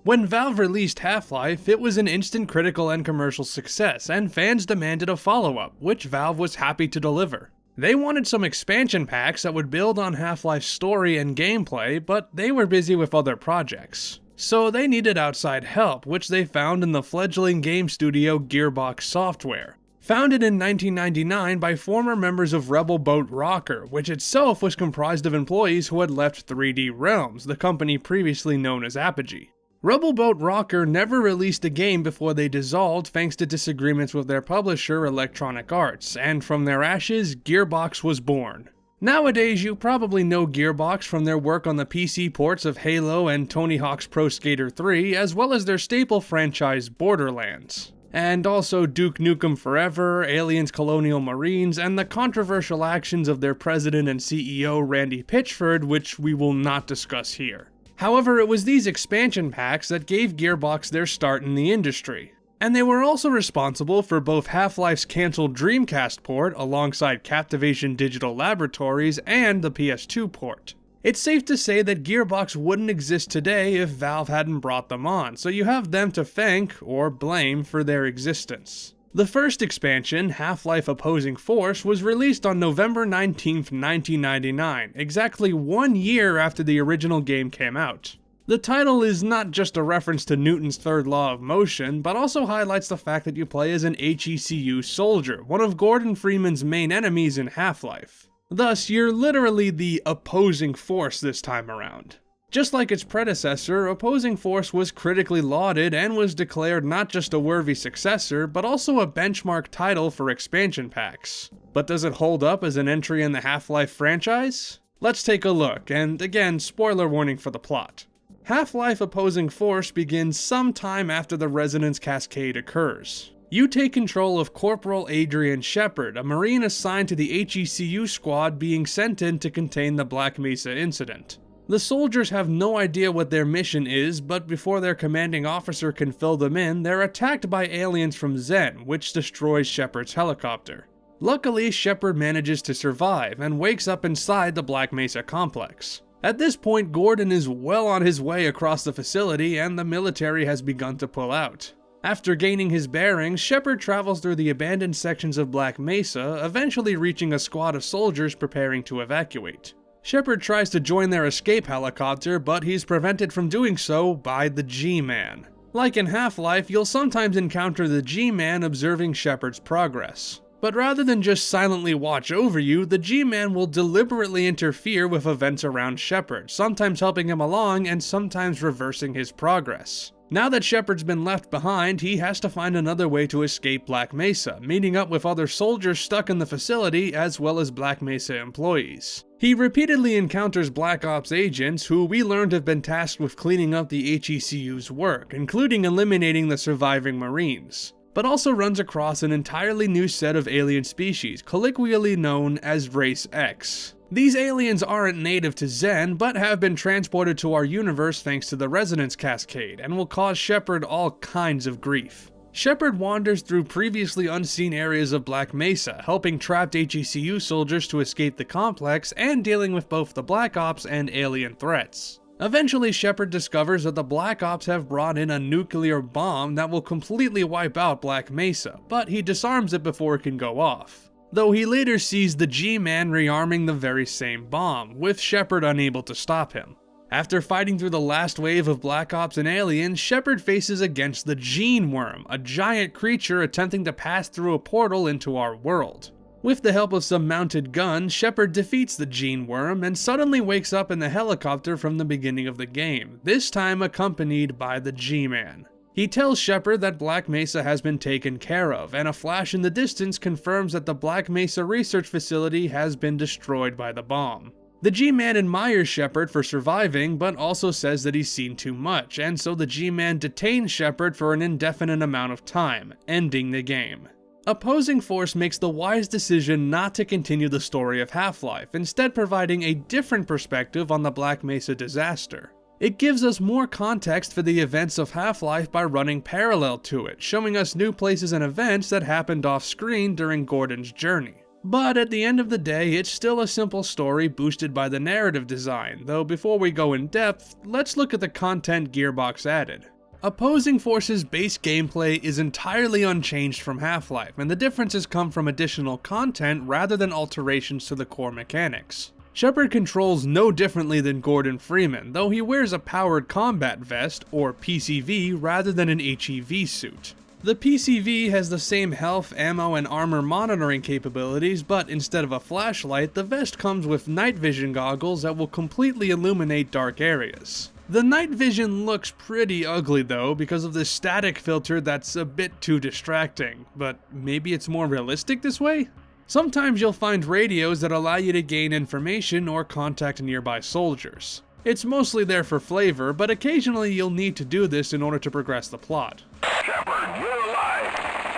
When Valve released Half-Life, it was an instant critical and commercial success, and fans demanded a follow-up, which Valve was happy to deliver. They wanted some expansion packs that would build on Half-Life's story and gameplay, but they were busy with other projects. So they needed outside help, which they found in the fledgling game studio Gearbox Software. Founded in 1999 by former members of Rebel Boat Rocker, which itself was comprised of employees who had left 3D Realms, the company previously known as Apogee. Rebel Boat Rocker never released a game before they dissolved thanks to disagreements with their publisher Electronic Arts, and from their ashes, Gearbox was born. Nowadays, you probably know Gearbox from their work on the PC ports of Halo and Tony Hawk's Pro Skater 3, as well as their staple franchise Borderlands. And also Duke Nukem Forever, Aliens Colonial Marines, and the controversial actions of their president and CEO Randy Pitchford, which we will not discuss here. However, it was these expansion packs that gave Gearbox their start in the industry. And they were also responsible for both Half-Life's cancelled Dreamcast port alongside Captivation Digital Laboratories and the PS2 port. It's safe to say that Gearbox wouldn't exist today if Valve hadn't brought them on, so you have them to thank, or blame, for their existence. The first expansion, Half-Life Opposing Force, was released on November 19, 1999, exactly 1 year after the original game came out. The title is not just a reference to Newton's third law of motion, but also highlights the fact that you play as an HECU soldier, one of Gordon Freeman's main enemies in Half-Life. Thus, you're literally the opposing force this time around. Just like its predecessor, Opposing Force was critically lauded and was declared not just a worthy successor, but also a benchmark title for expansion packs. But does it hold up as an entry in the Half-Life franchise? Let's take a look, and again, spoiler warning for the plot. Half-Life Opposing Force begins sometime after the Resonance Cascade occurs. You take control of Corporal Adrian Shepard, a Marine assigned to the HECU squad being sent in to contain the Black Mesa incident. The soldiers have no idea what their mission is, but before their commanding officer can fill them in, they're attacked by aliens from Xen, which destroys Shepard's helicopter. Luckily, Shepard manages to survive and wakes up inside the Black Mesa complex. At this point, Gordon is well on his way across the facility and the military has begun to pull out. After gaining his bearings, Shepard travels through the abandoned sections of Black Mesa, eventually reaching a squad of soldiers preparing to evacuate. Shepard tries to join their escape helicopter, but he's prevented from doing so by the G-Man. Like in Half-Life, you'll sometimes encounter the G-Man observing Shepard's progress. But rather than just silently watch over you, the G-Man will deliberately interfere with events around Shepard, sometimes helping him along and sometimes reversing his progress. Now that Shepard's been left behind, he has to find another way to escape Black Mesa, meeting up with other soldiers stuck in the facility as well as Black Mesa employees. He repeatedly encounters Black Ops agents who we learned have been tasked with cleaning up the HECU's work, including eliminating the surviving Marines, but also runs across an entirely new set of alien species, colloquially known as Race X. These aliens aren't native to Xen, but have been transported to our universe thanks to the Resonance Cascade, and will cause Shepard all kinds of grief. Shepard wanders through previously unseen areas of Black Mesa, helping trapped HECU soldiers to escape the complex and dealing with both the Black Ops and alien threats. Eventually, Shepard discovers that the Black Ops have brought in a nuclear bomb that will completely wipe out Black Mesa, but he disarms it before it can go off. Though he later sees the G-Man rearming the very same bomb, with Shepard unable to stop him. After fighting through the last wave of Black Ops and aliens, Shepard faces against the Gene Worm, a giant creature attempting to pass through a portal into our world. With the help of some mounted guns, Shepard defeats the Gene Worm and suddenly wakes up in the helicopter from the beginning of the game, this time accompanied by the G-Man. He tells Shepard that Black Mesa has been taken care of, and a flash in the distance confirms that the Black Mesa research facility has been destroyed by the bomb. The G-Man admires Shepard for surviving, but also says that he's seen too much, and so the G-Man detains Shepard for an indefinite amount of time, ending the game. Opposing Force makes the wise decision not to continue the story of Half-Life, instead providing a different perspective on the Black Mesa disaster. It gives us more context for the events of Half-Life by running parallel to it, showing us new places and events that happened off-screen during Gordon's journey. But at the end of the day, it's still a simple story boosted by the narrative design, though before we go in depth, let's look at the content Gearbox added. Opposing Force's base gameplay is entirely unchanged from Half-Life, and the differences come from additional content rather than alterations to the core mechanics. Shepard controls no differently than Gordon Freeman, though he wears a powered combat vest, or PCV, rather than an HEV suit. The PCV has the same health, ammo, and armor monitoring capabilities, but instead of a flashlight, the vest comes with night vision goggles that will completely illuminate dark areas. The night vision looks pretty ugly though because of this static filter that's a bit too distracting, but maybe it's more realistic this way? Sometimes you'll find radios that allow you to gain information or contact nearby soldiers. It's mostly there for flavor, but occasionally you'll need to do this in order to progress the plot. Shepard, you're alive.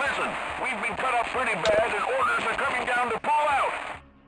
Listen, we've been cut up pretty bad and orders are coming down to pull out.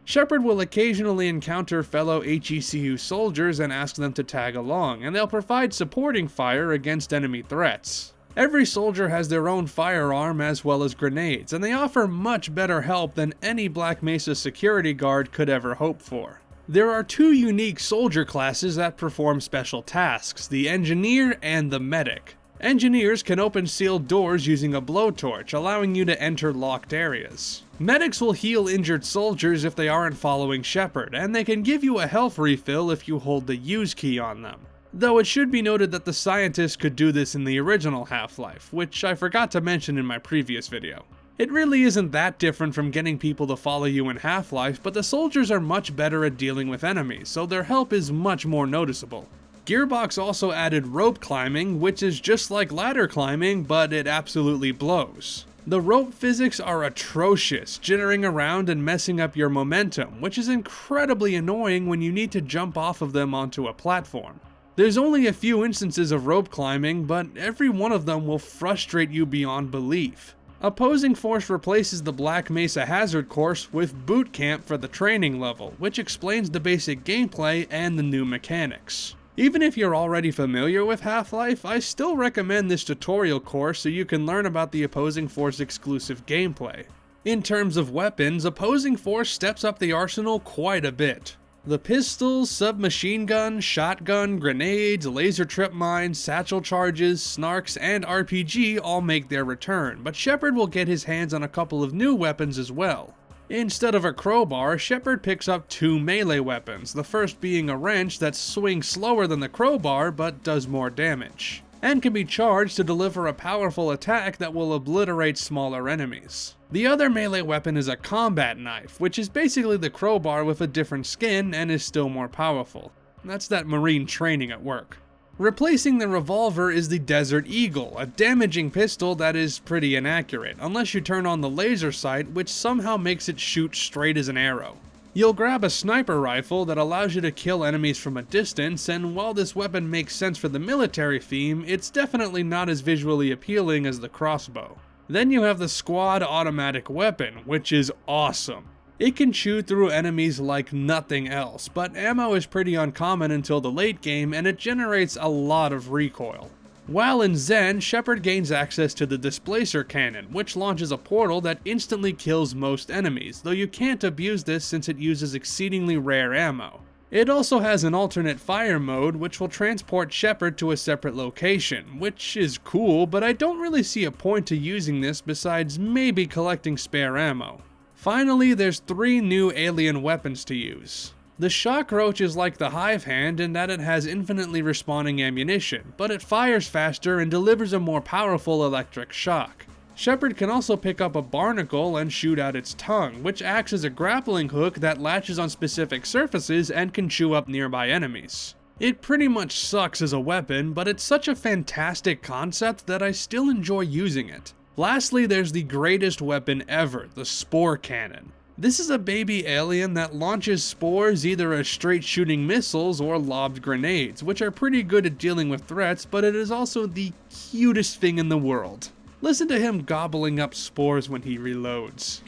Shepard will occasionally encounter fellow HECU soldiers and ask them to tag along, and they'll provide supporting fire against enemy threats. Every soldier has their own firearm as well as grenades, and they offer much better help than any Black Mesa security guard could ever hope for. There are two unique soldier classes that perform special tasks, the Engineer and the Medic. Engineers can open sealed doors using a blowtorch, allowing you to enter locked areas. Medics will heal injured soldiers if they aren't following Shepard, and they can give you a health refill if you hold the use key on them. Though it should be noted that the scientists could do this in the original Half-Life, which I forgot to mention in my previous video. It really isn't that different from getting people to follow you in Half-Life, but the soldiers are much better at dealing with enemies, so their help is much more noticeable. Gearbox also added rope climbing, which is just like ladder climbing, but it absolutely blows. The rope physics are atrocious, jittering around and messing up your momentum, which is incredibly annoying when you need to jump off of them onto a platform. There's only a few instances of rope climbing, but every one of them will frustrate you beyond belief. Opposing Force replaces the Black Mesa Hazard course with Boot Camp for the training level, which explains the basic gameplay and the new mechanics. Even if you're already familiar with Half-Life, I still recommend this tutorial course so you can learn about the Opposing Force exclusive gameplay. In terms of weapons, Opposing Force steps up the arsenal quite a bit. The pistols, submachine gun, shotgun, grenades, laser trip mines, satchel charges, snarks, and RPG all make their return, but Shepard will get his hands on a couple of new weapons as well. Instead of a crowbar, Shepard picks up two melee weapons, the first being a wrench that swings slower than the crowbar but does more damage, and can be charged to deliver a powerful attack that will obliterate smaller enemies. The other melee weapon is a combat knife, which is basically the crowbar with a different skin and is still more powerful. That's that Marine training at work. Replacing the revolver is the Desert Eagle, a damaging pistol that is pretty inaccurate, unless you turn on the laser sight, which somehow makes it shoot straight as an arrow. You'll grab a sniper rifle that allows you to kill enemies from a distance, and while this weapon makes sense for the military theme, it's definitely not as visually appealing as the crossbow. Then you have the Squad automatic weapon, which is awesome. It can chew through enemies like nothing else, but ammo is pretty uncommon until the late game and it generates a lot of recoil. While in Zen, Shepard gains access to the Displacer Cannon, which launches a portal that instantly kills most enemies, though you can't abuse this since it uses exceedingly rare ammo. It also has an alternate fire mode which will transport Shepard to a separate location, which is cool, but I don't really see a point to using this besides maybe collecting spare ammo. Finally, there's 3 new alien weapons to use. The Shock Roach is like the Hive Hand in that it has infinitely respawning ammunition, but it fires faster and delivers a more powerful electric shock. Shepard can also pick up a barnacle and shoot out its tongue, which acts as a grappling hook that latches on specific surfaces and can chew up nearby enemies. It pretty much sucks as a weapon, but it's such a fantastic concept that I still enjoy using it. Lastly, there's the greatest weapon ever, the Spore Cannon. This is a baby alien that launches spores either as straight shooting missiles or lobbed grenades, which are pretty good at dealing with threats, but it is also the cutest thing in the world. Listen to him gobbling up spores when he reloads.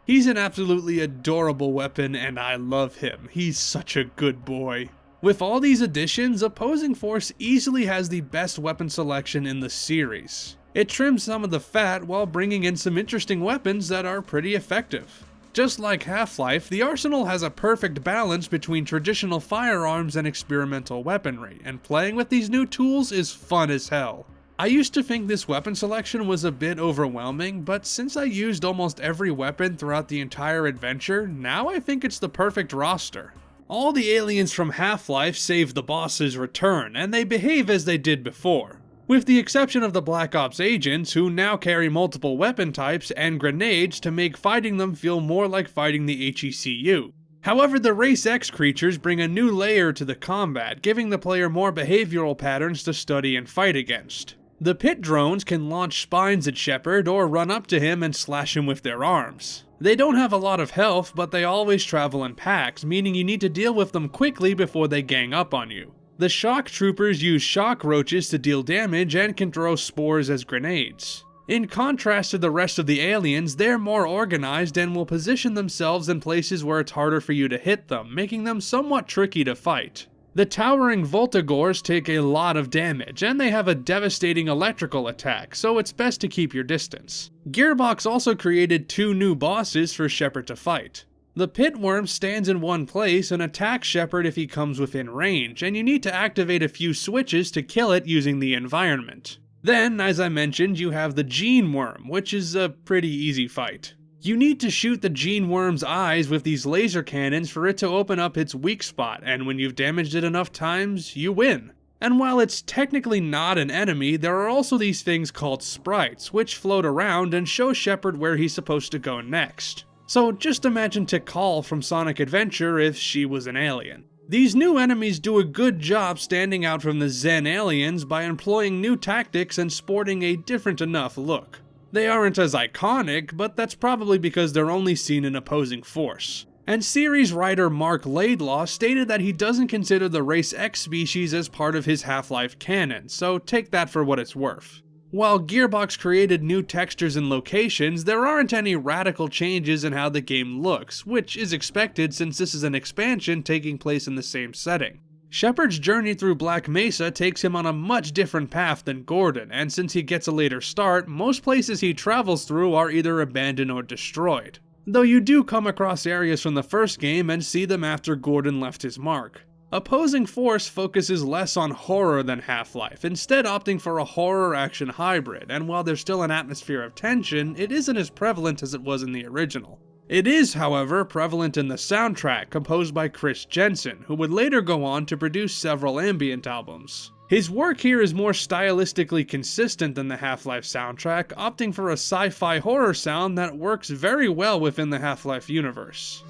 He's an absolutely adorable weapon and I love him. He's such a good boy. With all these additions, Opposing Force easily has the best weapon selection in the series. It trims some of the fat while bringing in some interesting weapons that are pretty effective. Just like Half-Life, the Arsenal has a perfect balance between traditional firearms and experimental weaponry, and playing with these new tools is fun as hell. I used to think this weapon selection was a bit overwhelming, but since I used almost every weapon throughout the entire adventure, now I think it's the perfect roster. All the aliens from Half-Life save the bosses return, and they behave as they did before, with the exception of the Black Ops agents, who now carry multiple weapon types and grenades to make fighting them feel more like fighting the HECU. However, the Race X creatures bring a new layer to the combat, giving the player more behavioral patterns to study and fight against. The pit drones can launch spines at Shepard or run up to him and slash him with their arms. They don't have a lot of health, but they always travel in packs, meaning you need to deal with them quickly before they gang up on you. The shock troopers use shock roaches to deal damage and can throw spores as grenades. In contrast to the rest of the aliens, they're more organized and will position themselves in places where it's harder for you to hit them, making them somewhat tricky to fight. The towering Voltigores take a lot of damage, and they have a devastating electrical attack, so it's best to keep your distance. Gearbox also created 2 new bosses for Shepard to fight. The Pitworm stands in one place and attacks Shepard if he comes within range, and you need to activate a few switches to kill it using the environment. Then, as I mentioned, you have the Gene Worm, which is a pretty easy fight. You need to shoot the Gene Worm's eyes with these laser cannons for it to open up its weak spot, and when you've damaged it enough times, you win. And while it's technically not an enemy, there are also these things called sprites, which float around and show Shepard where he's supposed to go next. So just imagine Tikal from Sonic Adventure if she was an alien. These new enemies do a good job standing out from the Zen aliens by employing new tactics and sporting a different enough look. They aren't as iconic, but that's probably because they're only seen in opposing force. And series writer Mark Laidlaw stated that he doesn't consider the Race X species as part of his Half-Life canon, so take that for what it's worth. While Gearbox created new textures and locations, there aren't any radical changes in how the game looks, which is expected since this is an expansion taking place in the same setting. Shepard's journey through Black Mesa takes him on a much different path than Gordon, and since he gets a later start, most places he travels through are either abandoned or destroyed. Though you do come across areas from the first game and see them after Gordon left his mark. Opposing Force focuses less on horror than Half-Life, instead opting for a horror-action hybrid, and while there's still an atmosphere of tension, it isn't as prevalent as it was in the original. It is, however, prevalent in the soundtrack composed by Chris Jensen, who would later go on to produce several ambient albums. His work here is more stylistically consistent than the Half-Life soundtrack, opting for a sci-fi horror sound that works very well within the Half-Life universe.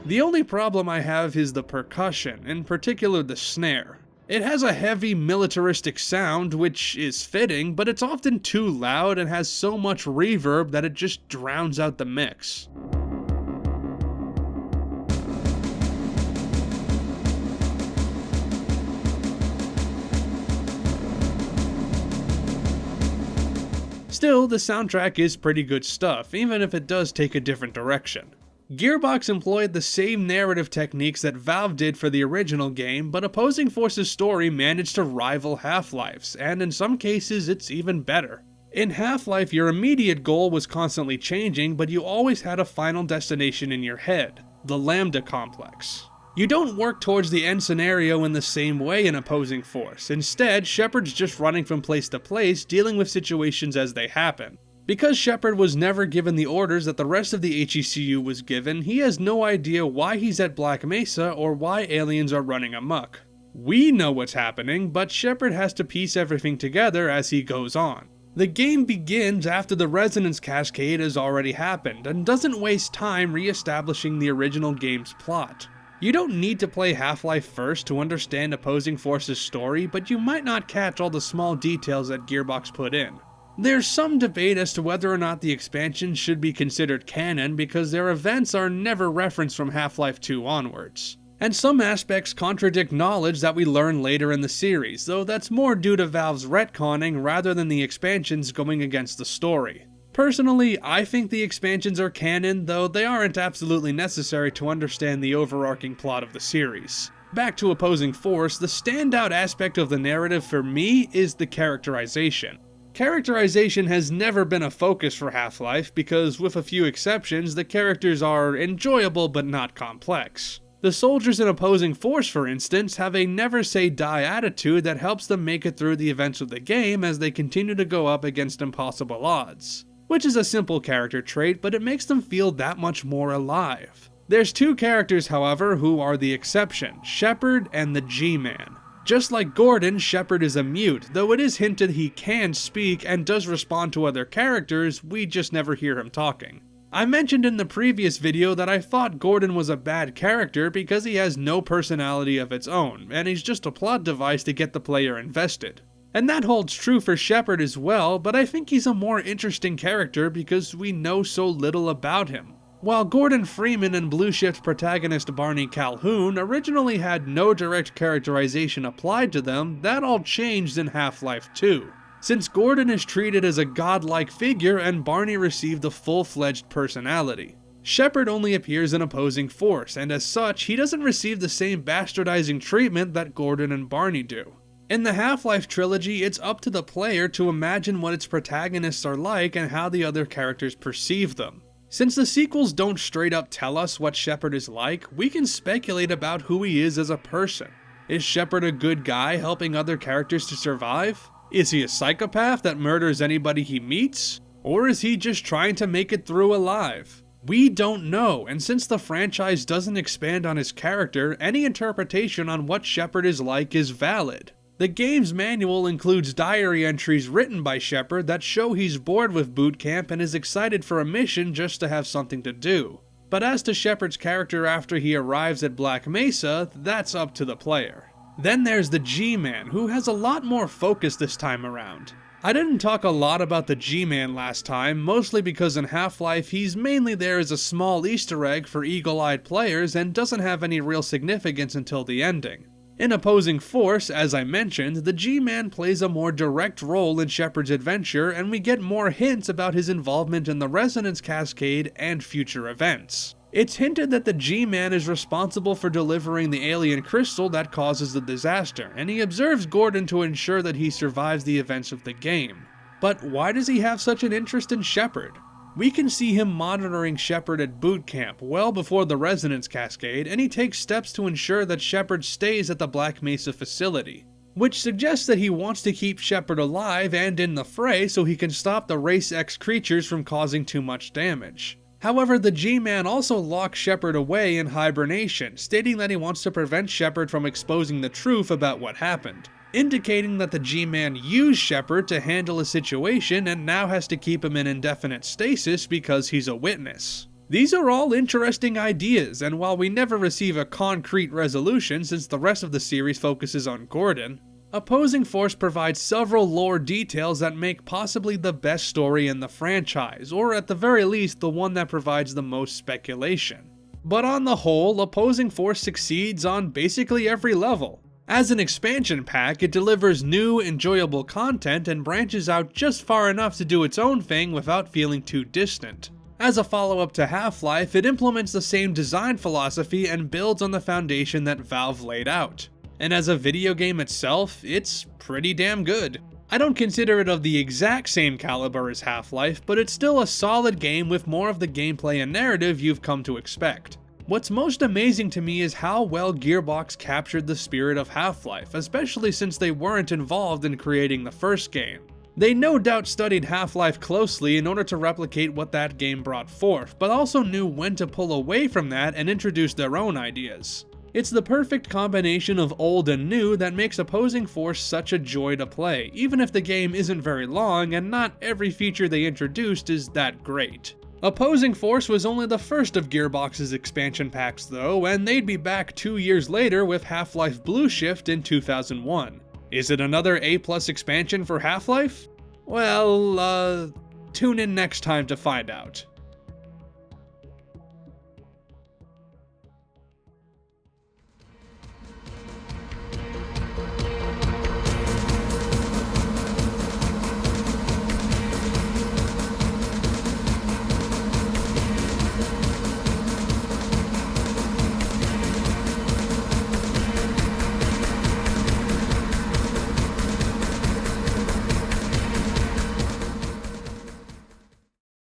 The only problem I have is the percussion, in particular the snare. It has a heavy militaristic sound, which is fitting, but it's often too loud and has so much reverb that it just drowns out the mix. Still, the soundtrack is pretty good stuff, even if it does take a different direction. Gearbox employed the same narrative techniques that Valve did for the original game, but Opposing Force's story managed to rival Half-Life's, and in some cases it's even better. In Half-Life, your immediate goal was constantly changing, but you always had a final destination in your head, the Lambda Complex. You don't work towards the end scenario in the same way in Opposing Force. Instead, Shepard's just running from place to place, dealing with situations as they happen. Because Shepard was never given the orders that the rest of the HECU was given, he has no idea why he's at Black Mesa or why aliens are running amok. We know what's happening, but Shepard has to piece everything together as he goes on. The game begins after the Resonance Cascade has already happened, and doesn't waste time re-establishing the original game's plot. You don't need to play Half-Life first to understand Opposing Force's story, but you might not catch all the small details that Gearbox put in. There's some debate as to whether or not the expansions should be considered canon because their events are never referenced from Half-Life 2 onwards. And some aspects contradict knowledge that we learn later in the series, though that's more due to Valve's retconning rather than the expansions going against the story. Personally, I think the expansions are canon, though they aren't absolutely necessary to understand the overarching plot of the series. Back to Opposing Force, the standout aspect of the narrative for me is the characterization. Characterization has never been a focus for Half-Life because, with a few exceptions, the characters are enjoyable but not complex. The soldiers in Opposing Force, for instance, have a never-say-die attitude that helps them make it through the events of the game as they continue to go up against impossible odds. Which is a simple character trait, but it makes them feel that much more alive. There's two characters, however, who are the exception, Shepard and the G-Man. Just like Gordon, Shepard is a mute, though it is hinted he can speak and does respond to other characters, we just never hear him talking. I mentioned in the previous video that I thought Gordon was a bad character because he has no personality of its own, and he's just a plot device to get the player invested. And that holds true for Shepard as well, but I think he's a more interesting character because we know so little about him. While Gordon Freeman and Blue Shift protagonist Barney Calhoun originally had no direct characterization applied to them, that all changed in Half-Life 2. Since Gordon is treated as a godlike figure and Barney received a full-fledged personality. Shepard only appears in Opposing Force, and as such, he doesn't receive the same bastardizing treatment that Gordon and Barney do. In the Half-Life trilogy, it's up to the player to imagine what its protagonists are like and how the other characters perceive them. Since the sequels don't straight up tell us what Shepard is like, we can speculate about who he is as a person. Is Shepard a good guy helping other characters to survive? Is he a psychopath that murders anybody he meets? Or is he just trying to make it through alive? We don't know, and since the franchise doesn't expand on his character, any interpretation on what Shepard is like is valid. The game's manual includes diary entries written by Shepard that show he's bored with boot camp and is excited for a mission just to have something to do. But as to Shepard's character after he arrives at Black Mesa, that's up to the player. Then there's the G-Man, who has a lot more focus this time around. I didn't talk a lot about the G-Man last time, mostly because in Half-Life he's mainly there as a small Easter egg for eagle-eyed players and doesn't have any real significance until the ending. In Opposing Force, as I mentioned, the G-Man plays a more direct role in Shepard's adventure, and we get more hints about his involvement in the Resonance Cascade and future events. It's hinted that the G-Man is responsible for delivering the alien crystal that causes the disaster, and he observes Gordon to ensure that he survives the events of the game. But why does he have such an interest in Shepard? We can see him monitoring Shepard at boot camp well before the Resonance Cascade, and he takes steps to ensure that Shepard stays at the Black Mesa facility, which suggests that he wants to keep Shepard alive and in the fray so he can stop the Race X creatures from causing too much damage. However, the G-Man also locks Shepard away in hibernation, stating that he wants to prevent Shepard from exposing the truth about what happened, indicating that the G-Man used Shepard to handle a situation and now has to keep him in indefinite stasis because he's a witness. These are all interesting ideas, and while we never receive a concrete resolution since the rest of the series focuses on Gordon, Opposing Force provides several lore details that make possibly the best story in the franchise, or at the very least the one that provides the most speculation. But on the whole, Opposing Force succeeds on basically every level. As an expansion pack, it delivers new, enjoyable content and branches out just far enough to do its own thing without feeling too distant. As a follow-up to Half-Life, it implements the same design philosophy and builds on the foundation that Valve laid out. And as a video game itself, it's pretty damn good. I don't consider it of the exact same caliber as Half-Life, but it's still a solid game with more of the gameplay and narrative you've come to expect. What's most amazing to me is how well Gearbox captured the spirit of Half-Life, especially since they weren't involved in creating the first game. They no doubt studied Half-Life closely in order to replicate what that game brought forth, but also knew when to pull away from that and introduce their own ideas. It's the perfect combination of old and new that makes Opposing Force such a joy to play, even if the game isn't very long and not every feature they introduced is that great. Opposing Force was only the first of Gearbox's expansion packs though, and they'd be back 2 years later with Half-Life Blue Shift in 2001. Is it another A+ expansion for Half-Life? Well, tune in next time to find out.